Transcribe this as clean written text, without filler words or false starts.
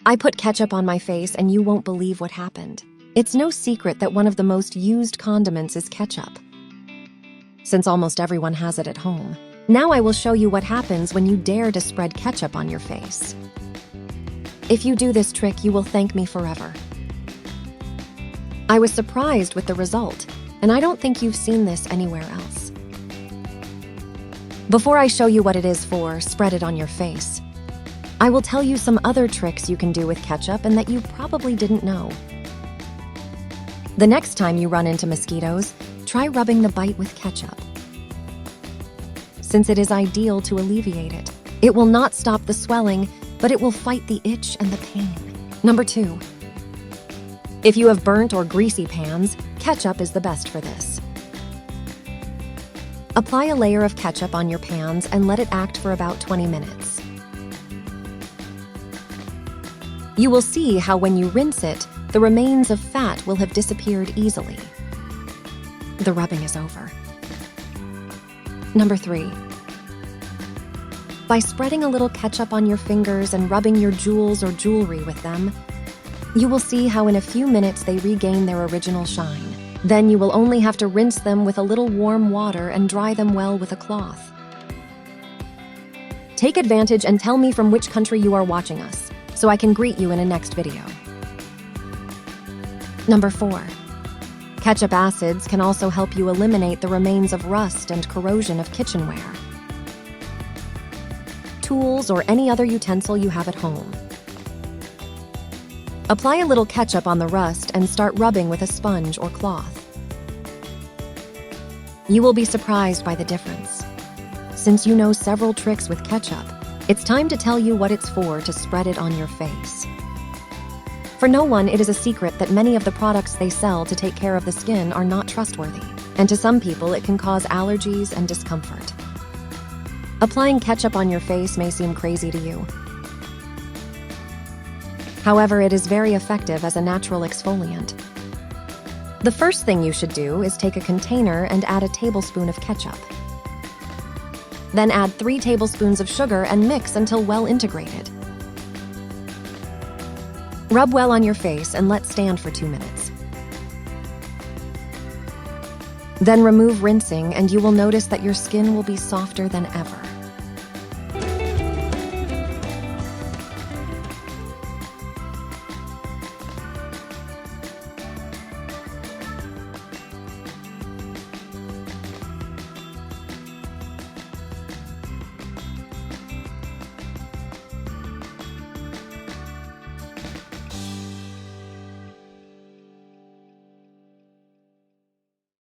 I put ketchup on my face and you won't believe what happened. It's no secret that one of the most used condiments is ketchup, since almost everyone has it at home. Now I will show you what happens when you dare to spread ketchup on your face. If you do this trick, you will thank me forever. I was surprised with the result, and I don't think you've seen this anywhere else. Before I show you what it is for, spread it on your face, I will tell you some other tricks you can do with ketchup and that you probably didn't know. The next time you run into mosquitoes, try rubbing the bite with ketchup, since it is ideal to alleviate it. It will not stop the swelling, but it will fight the itch and the pain. Number 2. If you have burnt or greasy pans, ketchup is the best for this. Apply a layer of ketchup on your pans and let it act for about 20 minutes. You will see how when you rinse it, the remains of fat will have disappeared easily. The rubbing is over. Number 3. By spreading a little ketchup on your fingers and rubbing your jewels or jewelry with them, you will see how in a few minutes they regain their original shine. Then you will only have to rinse them with a little warm water and dry them well with a cloth. Take advantage and tell me from which country you are watching us, so I can greet you in a next video. Number 4. Ketchup acids can also help you eliminate the remains of rust and corrosion of kitchenware, tools, or any other utensil you have at home. Apply a little ketchup on the rust and start rubbing with a sponge or cloth. You will be surprised by the difference. Since you know several tricks with ketchup, it's time to tell you what it's for to spread it on your face. For no one, it is a secret that many of the products they sell to take care of the skin are not trustworthy, and to some people it can cause allergies and discomfort. Applying ketchup on your face may seem crazy to you. However, it is very effective as a natural exfoliant. The first thing you should do is take a container and add a tablespoon of ketchup. Then add 3 tablespoons of sugar and mix until well integrated. Rub well on your face and let stand for 2 minutes. Then remove rinsing and you will notice that your skin will be softer than ever.